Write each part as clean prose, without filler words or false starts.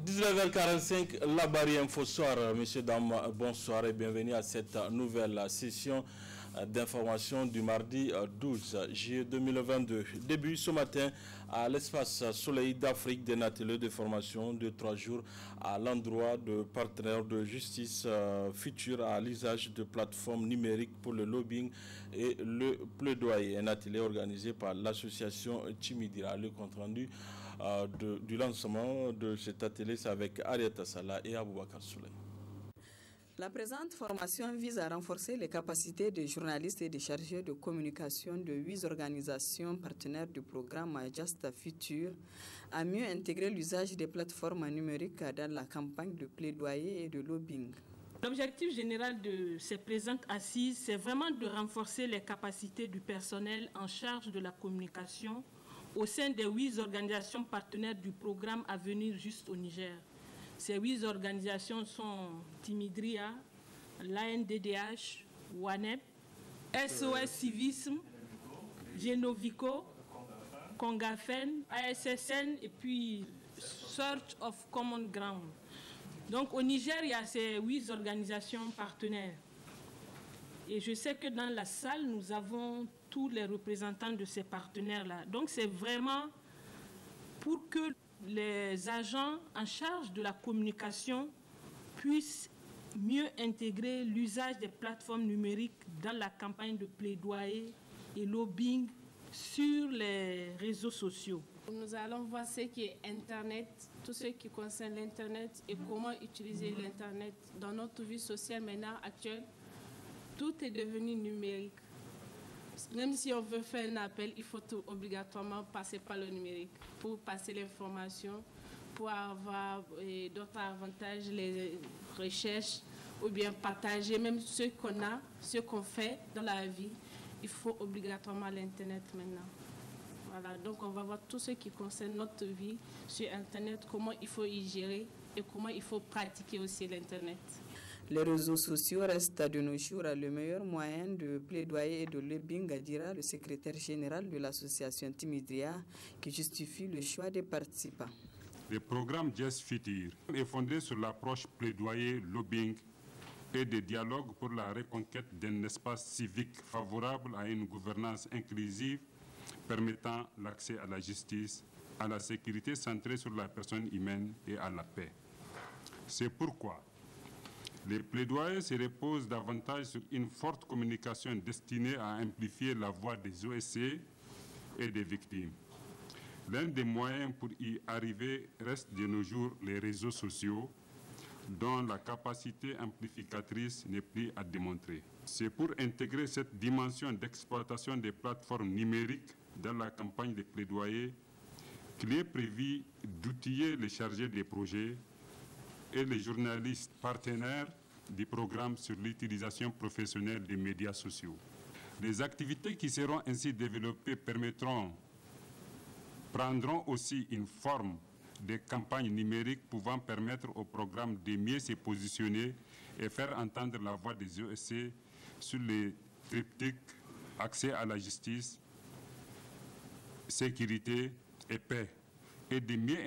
19h45, la barrière Info Soir. Messieurs, dames, bonsoir et bienvenue à cette nouvelle session d'information du mardi 12 juillet 2022. Début ce matin à l'espace Soleil d'Afrique d'un atelier de formation de 3 jours à l'endroit de partenaires de justice futurs à l'usage de plateformes numériques pour le lobbying et le plaidoyer. Un atelier organisé par l'association Timidira. Le compte rendu du lancement de cet atelier, c'est avec Arieta Sala et Aboubakar Souley. La présente formation vise à renforcer les capacités des journalistes et des chargés de communication de 8 organisations partenaires du programme Just Future à mieux intégrer l'usage des plateformes numériques dans la campagne de plaidoyer et de lobbying. L'objectif général de ces présentes assises, c'est vraiment de renforcer les capacités du personnel en charge de la communication au sein des 8 organisations partenaires du programme à venir juste au Niger. Ces 8 organisations sont Timidria, l'ANDDH, WANEP, SOS Civisme, Genovico, Congafen, ASSN et puis Search of Common Ground. Donc au Niger, il y a ces 8 organisations partenaires. Et je sais que dans la salle, nous avons tous les représentants de ces partenaires-là. Donc c'est vraiment pour que les agents en charge de la communication puissent mieux intégrer l'usage des plateformes numériques dans la campagne de plaidoyer et lobbying sur les réseaux sociaux. Nous allons voir ce qui est Internet, tout ce qui concerne l'Internet et comment utiliser l'Internet dans notre vie sociale maintenant actuelle. Tout est devenu numérique. Même si on veut faire un appel, il faut obligatoirement passer par le numérique pour passer l'information, pour avoir d'autres avantages, les recherches, ou bien partager même ce qu'on a, ce qu'on fait dans la vie. Il faut obligatoirement l'Internet maintenant. Voilà, donc on va voir tout ce qui concerne notre vie sur Internet, comment il faut y gérer et comment il faut pratiquer aussi l'Internet. Les réseaux sociaux restent de nos jours le meilleur moyen de plaidoyer et de lobbying, dira le secrétaire général de l'association Timidria, qui justifie le choix des participants. Le programme Just Future est fondé sur l'approche plaidoyer, lobbying et de dialogue pour la reconquête d'un espace civique favorable à une gouvernance inclusive permettant l'accès à la justice, à la sécurité centrée sur la personne humaine et à la paix. C'est pourquoi les plaidoyers se reposent davantage sur une forte communication destinée à amplifier la voix des OSC et des victimes. L'un des moyens pour y arriver reste de nos jours les réseaux sociaux, dont la capacité amplificatrice n'est plus à démontrer. C'est pour intégrer cette dimension d'exploitation des plateformes numériques dans la campagne de plaidoyer qu'il est prévu d'outiller les chargés des projets et les journalistes partenaires du programme sur l'utilisation professionnelle des médias sociaux. Les activités qui seront ainsi développées prendront aussi une forme de campagne numérique pouvant permettre au programme de mieux se positionner et faire entendre la voix des OSC sur les triptyques accès à la justice, sécurité et paix, et de mieux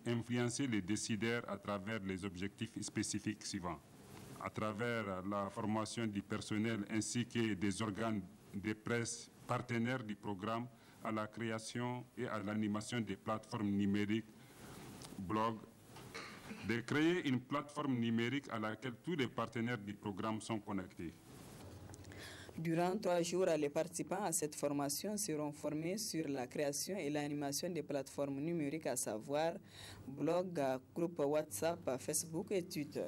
influencer les décideurs à travers les objectifs spécifiques suivants. À travers la formation du personnel ainsi que des organes de presse partenaires du programme, à la création et à l'animation des plateformes numériques, blogs, de créer une plateforme numérique à laquelle tous les partenaires du programme sont connectés. Durant 3 jours, les participants à cette formation seront formés sur la création et l'animation des plateformes numériques, à savoir blog, groupe WhatsApp, Facebook et Twitter.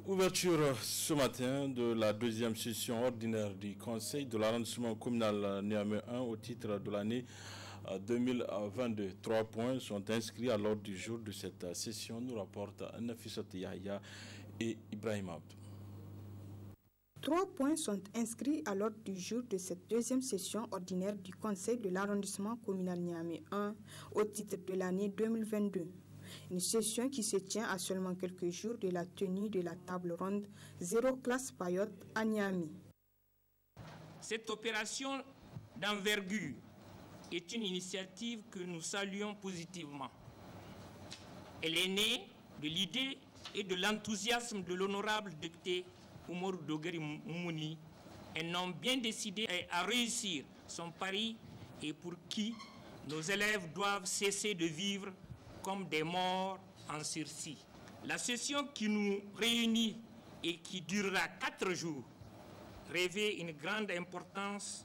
Ouverture ce matin de la 2e session ordinaire du Conseil de l'arrondissement communal Niamey 1 au titre de l'année 2022. 3 points sont inscrits à l'ordre du jour de cette session, nous rapportent Nafisat Yahya et Ibrahim Abdou. 3 points sont inscrits à l'ordre du jour de cette 2e session ordinaire du Conseil de l'arrondissement communal Niamey 1 au titre de l'année 2022. Une session qui se tient à seulement quelques jours de la tenue de la table ronde Zéro classe payotte à Niamey. Cette opération d'envergure est une initiative que nous saluons positivement. Elle est née de l'idée et de l'enthousiasme de l'honorable député Oumarou Dogari Moumouni, un homme bien décidé à réussir son pari et pour qui nos élèves doivent cesser de vivre comme des morts en sursis. La session qui nous réunit et qui durera 4 jours revêt une grande importance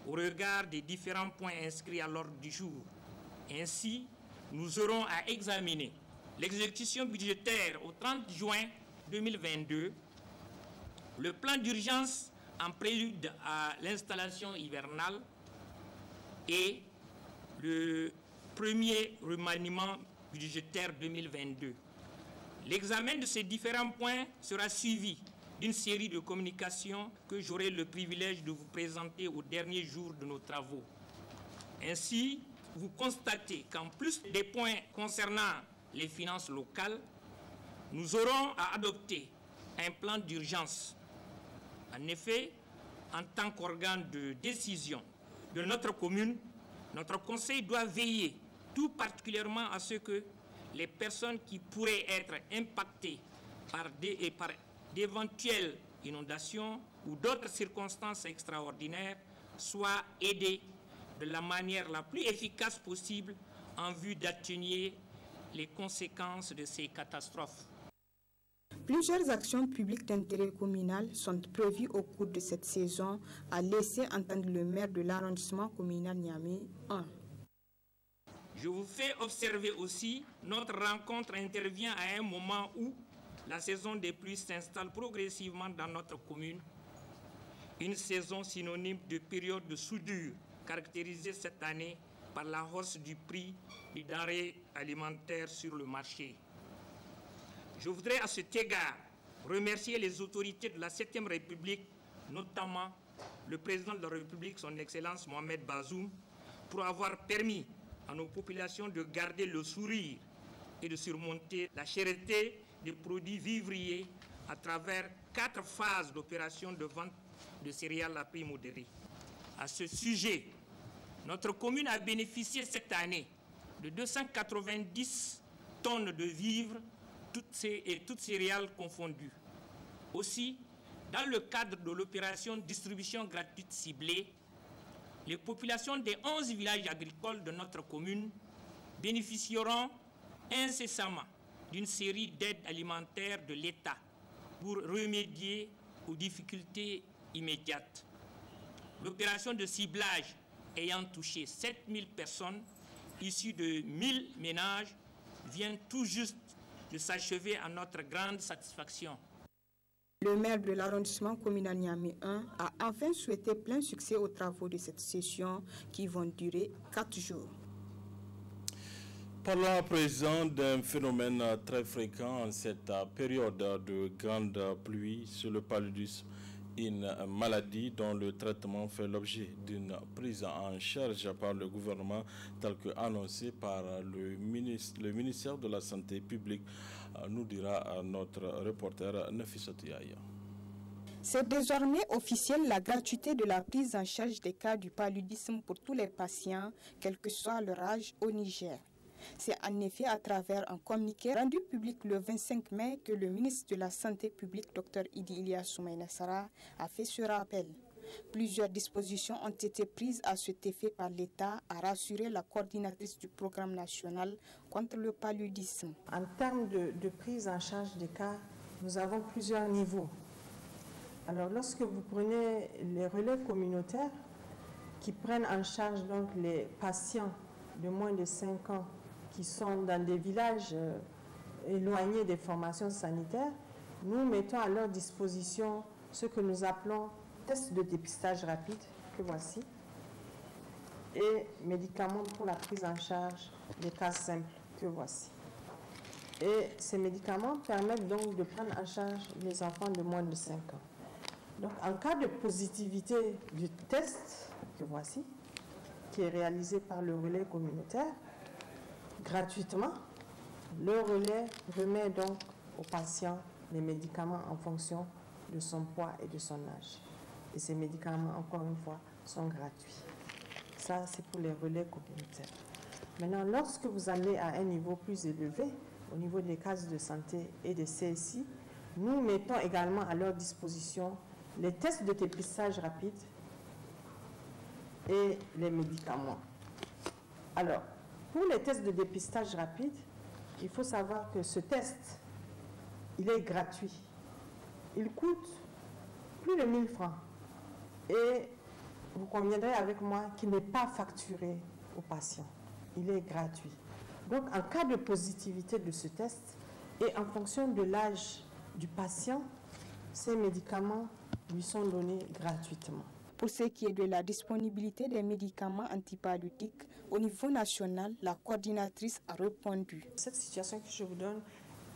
au regard des différents points inscrits à l'ordre du jour. Ainsi, nous aurons à examiner l'exécution budgétaire au 30 juin 2022, le plan d'urgence en prélude à l'installation hivernale et le premier remaniement budgétaire 2022. L'examen de ces différents points sera suivi d'une série de communications que j'aurai le privilège de vous présenter au dernier jour de nos travaux. Ainsi, vous constatez qu'en plus des points concernant les finances locales, nous aurons à adopter un plan d'urgence. En effet, en tant qu'organe de décision de notre commune, notre conseil doit veiller tout particulièrement à ce que les personnes qui pourraient être impactées par d'éventuelles inondations ou d'autres circonstances extraordinaires soient aidées de la manière la plus efficace possible en vue d'atténuer les conséquences de ces catastrophes. Plusieurs actions publiques d'intérêt communal sont prévues au cours de cette saison, a laissé entendre le maire de l'arrondissement communal Niamey 1. Je vous fais observer aussi, notre rencontre intervient à un moment où la saison des pluies s'installe progressivement dans notre commune. Une saison synonyme de période de soudure, caractérisée cette année par la hausse du prix des denrées alimentaires sur le marché. Je voudrais à cet égard remercier les autorités de la 7e République, notamment le président de la République, son Excellence Mohamed Bazoum, pour avoir permis à nos populations de garder le sourire et de surmonter la cherté des produits vivriers à travers 4 phases d'opération de vente de céréales à prix modéré. À ce sujet, notre commune a bénéficié cette année de 290 tonnes de vivres, toutes céréales confondues. Aussi, dans le cadre de l'opération distribution gratuite ciblée, les populations des 11 villages agricoles de notre commune bénéficieront incessamment d'une série d'aides alimentaires de l'État pour remédier aux difficultés immédiates. L'opération de ciblage ayant touché 7000 personnes issues de 1000 ménages vient tout juste de s'achever à notre grande satisfaction. Le maire de l'arrondissement communal Niamey 1 a enfin souhaité plein succès aux travaux de cette session qui vont durer 4 jours. Parlons à présent d'un phénomène très fréquent en cette période de grande pluie sur le paludisme, une maladie dont le traitement fait l'objet d'une prise en charge par le gouvernement tel que annoncé par le ministère de la Santé publique, nous dira notre reporter Nafissatou Yahya. C'est désormais officiel la gratuité de la prise en charge des cas du paludisme pour tous les patients, quel que soit leur âge au Niger. C'est en effet à travers un communiqué rendu public le 25 mai que le ministre de la Santé publique, Dr Idi Ilyas Soumaïla Sarr, a fait ce rappel. Plusieurs dispositions ont été prises à cet effet par l'État, a rassuré la coordinatrice du programme national contre le paludisme. En termes de prise en charge des cas, nous avons plusieurs niveaux. Alors lorsque vous prenez les relais communautaires qui prennent en charge donc les patients de moins de 5 ans qui sont dans des villages éloignés des formations sanitaires, nous mettons à leur disposition ce que nous appelons tests de dépistage rapide, que voici, et médicaments pour la prise en charge des cas simples, que voici. Et ces médicaments permettent donc de prendre en charge les enfants de moins de 5 ans. Donc, en cas de positivité du test, que voici, qui est réalisé par le relais communautaire, gratuitement, le relais remet donc au patient les médicaments en fonction de son poids et de son âge. Et ces médicaments, encore une fois, sont gratuits. Ça, c'est pour les relais communautaires. Maintenant, lorsque vous allez à un niveau plus élevé, au niveau des cases de santé et des CSI, nous mettons également à leur disposition les tests de dépistage rapide et les médicaments. Alors, pour les tests de dépistage rapide, il faut savoir que ce test, il est gratuit. Il coûte plus de 1000 francs. Et vous conviendrez avec moi qu'il n'est pas facturé aux patients. Il est gratuit. Donc, en cas de positivité de ce test et en fonction de l'âge du patient, ces médicaments lui sont donnés gratuitement. Pour ce qui est de la disponibilité des médicaments antipaludiques, au niveau national, la coordinatrice a répondu. Cette situation que je vous donne,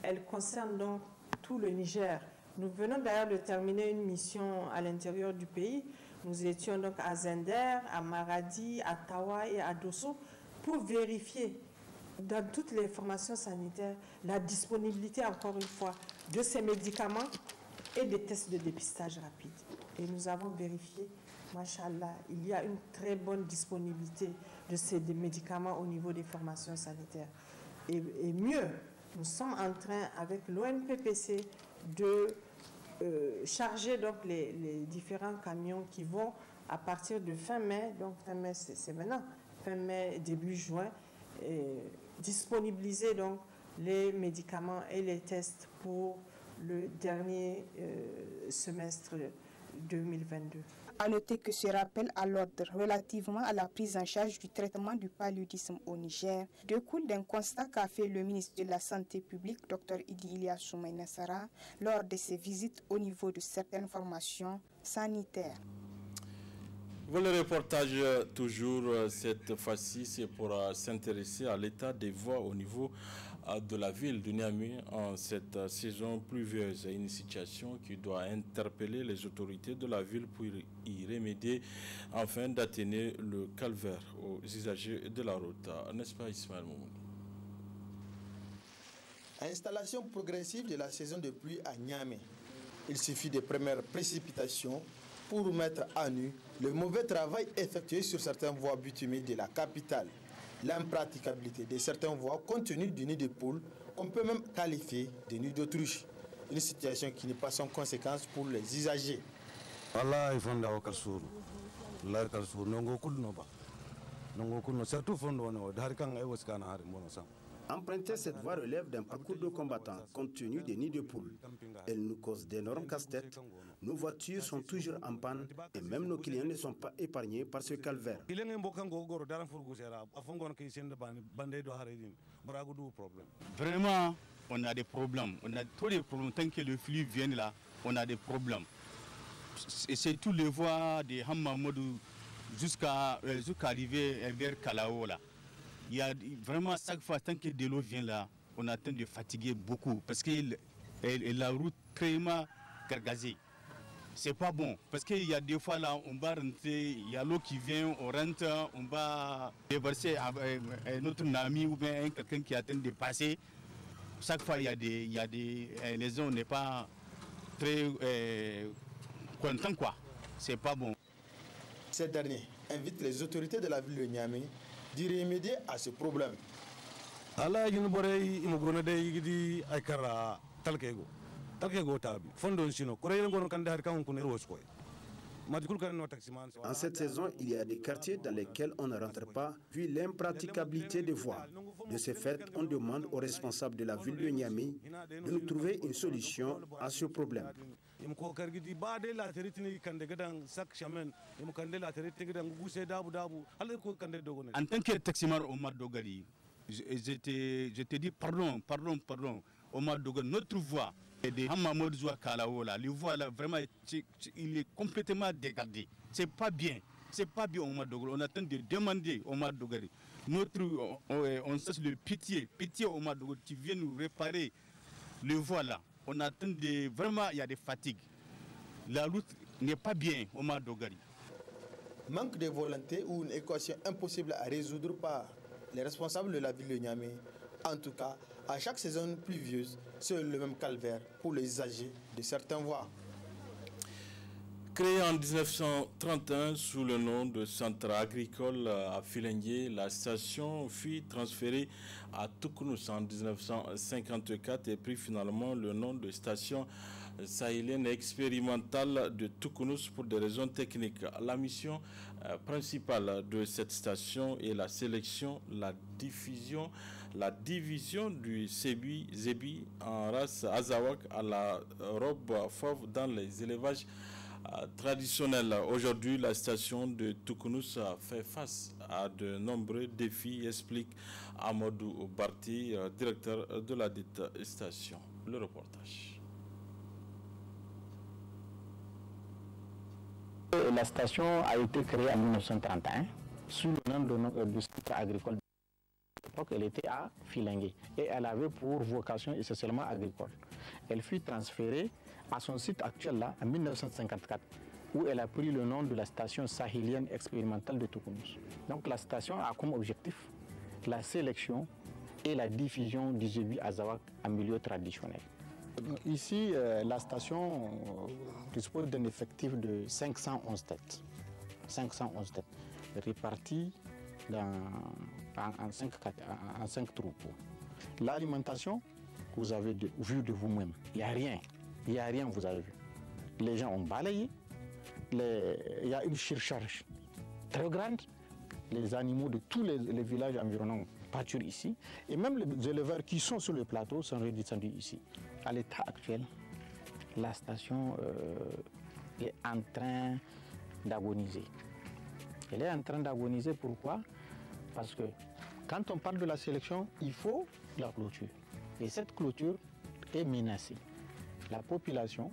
elle concerne donc tout le Niger. Nous venons d'ailleurs de terminer une mission à l'intérieur du pays. Nous étions donc à Zender, à Maradi, à Tawa et à Dosso pour vérifier dans toutes les formations sanitaires la disponibilité, encore une fois, de ces médicaments et des tests de dépistage rapide. Et nous avons vérifié, machallah, il y a une très bonne disponibilité de ces médicaments au niveau des formations sanitaires. Et mieux, nous sommes en train, avec l'ONPPC, de charger donc les différents camions qui vont, à partir de fin mai, donc fin mai c'est maintenant, fin mai, début juin, disponibiliser donc les médicaments et les tests pour le dernier semestre 2022. À noter que ce rappel à l'ordre relativement à la prise en charge du traitement du paludisme au Niger découle d'un constat qu'a fait le ministre de la Santé publique, Dr Idi Ilyas Soumaïla Sarr, lors de ses visites au niveau de certaines formations sanitaires. Voilà le reportage toujours, cette fois-ci, c'est pour s'intéresser à l'état des voies au niveau de la ville de Niamey en cette saison pluvieuse. Une situation qui doit interpeller les autorités de la ville pour y remédier afin d'atténuer le calvaire aux usagers de la route. N'est-ce pas, Ismaël Moumouni? Installation progressive de la saison de pluie à Niamey. Il suffit des premières précipitations pour mettre à nu le mauvais travail effectué sur certaines voies bitumées de la capitale. L'impraticabilité de certaines voies compte tenu du nid de poule, on peut même qualifier de nid d'autruche. Une situation qui n'est pas sans conséquence pour les usagers. Emprunter cette voie relève d'un parcours de combattants compte tenu des nids de poules. Elle nous cause d'énormes casse-têtes. Nos voitures sont toujours en panne et même nos clients ne sont pas épargnés par ce calvaire. Vraiment, on a des problèmes. On a tous les problèmes. Tant que le flux vient là, on a des problèmes. C'est tous les voies de Hamamadou jusqu'à arriver vers Kalao là. Il y a vraiment chaque fois, tant que de l'eau vient là, on attend de fatiguer beaucoup parce que la route très gargazée. C'est pas bon parce qu'il y a des fois là, on va rentrer, il y a l'eau qui vient, on rentre, on va déverser notre ami ou bien quelqu'un qui attend de passer. Chaque fois, les gens n'est pas très contents quoi. C'est pas bon. Ces derniers invitent les autorités de la ville de Niamey d'y remédier à ce problème. En cette saison, il y a des quartiers dans lesquels on ne rentre pas, vu l'impraticabilité des voies. De ce fait, on demande aux responsables de la ville de Niamey de nous trouver une solution à ce problème. En tant que taximar Omar Dogari, je te dis pardon, Omar Dogari, notre voie de Hamamoud Zoua Kalaola, le voie là, vraiment, il est complètement dégradé. C'est pas bien, Omar Dogari. On attend de demander Omar Dogari. On cesse le pitié Omar Dogari, tu viens nous réparer le voie là. On attend vraiment, il y a des fatigues. La route n'est pas bien, Omar Dogari. Manque de volonté ou une équation impossible à résoudre par les responsables de la ville de Niamey. En tout cas, à chaque saison pluvieuse, c'est le même calvaire pour les usagers de certaines voies. Créée en 1931 sous le nom de centre agricole à Filengue, la station fut transférée à Toukounous en 1954 et prit finalement le nom de station sahélienne expérimentale de Toukounous pour des raisons techniques. La mission principale de cette station est la sélection, la division du zébi en race Azawak à la robe fauve dans les élevages traditionnels. Aujourd'hui, la station de Toukounous fait face à de nombreux défis, explique Amadou Barti, directeur de la dite station. Le reportage. La station a été créée en 1931 sous le nom du centre agricole. À l'époque, elle était à Filengue et elle avait pour vocation essentiellement agricole. Elle fut transférée à son site actuel là en 1954 où elle a pris le nom de la station sahélienne expérimentale de Toukounous. Donc la station a comme objectif la sélection et la diffusion du zébi Azawak en milieu traditionnel. Ici, la station dispose d'un effectif de 511 têtes. 511 têtes réparties en 5 troupeaux. L'alimentation, vous avez vu de vous-même, il n'y a rien. Il n'y a rien, vous avez vu. Les gens ont balayé, il y a une surcharge très grande. Les animaux de tous les villages environnants pâturent ici. Et même les éleveurs qui sont sur le plateau sont redescendus ici. À l'état actuel, la station est en train d'agoniser. Elle est en train d'agoniser, pourquoi? Parce que quand on parle de la sélection, il faut la clôture. Et cette clôture est menacée. La population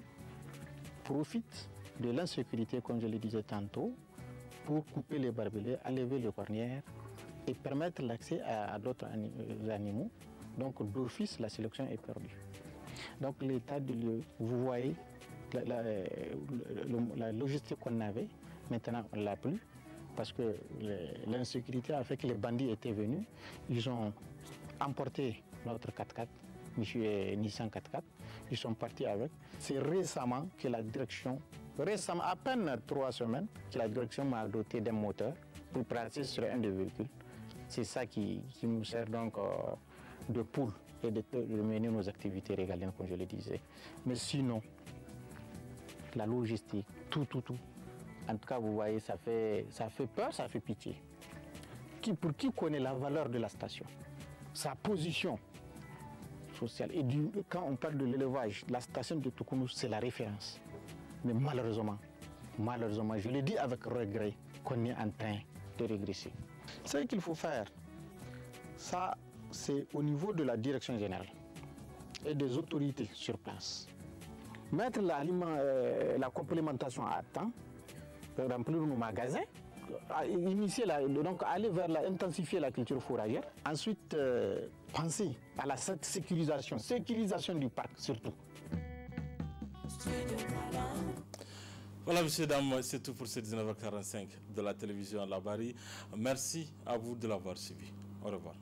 profite de l'insécurité, comme je le disais tantôt, pour couper les barbelés, enlever les cornières et permettre l'accès à d'autres animaux. Donc d'office, la sélection est perdue. Donc l'état de lieu, vous voyez, la logistique qu'on avait, maintenant on ne l'a plus, parce que l'insécurité a fait que les bandits étaient venus, ils ont emporté notre 4x4, Nissan 4x4, ils sont partis avec. C'est récemment que la direction, à peine 3 semaines, que la direction m'a doté d'un moteur pour passer sur un des véhicules. C'est ça qui nous sert donc de poule et de mener nos activités régaliennes, comme je le disais. Mais sinon, la logistique, tout. En tout cas, vous voyez, ça fait peur, ça fait pitié. Pour qui connaît la valeur de la station, sa position sociale. Et quand on parle de l'élevage, la station de Toukounous, c'est la référence. Mais malheureusement, je le dis avec regret, qu'on est en train de régresser. Ce qu'il faut faire, ça, c'est au niveau de la direction générale et des autorités sur place. Mettre la complémentation à temps, remplir nos magasins, donc aller vers intensifier la culture fourragère. Ensuite, penser à la sécurisation du parc surtout. Voilà, messieurs, dames, c'est tout pour ce 19h45 de la télévision Labari. Merci à vous de l'avoir suivi. Au revoir.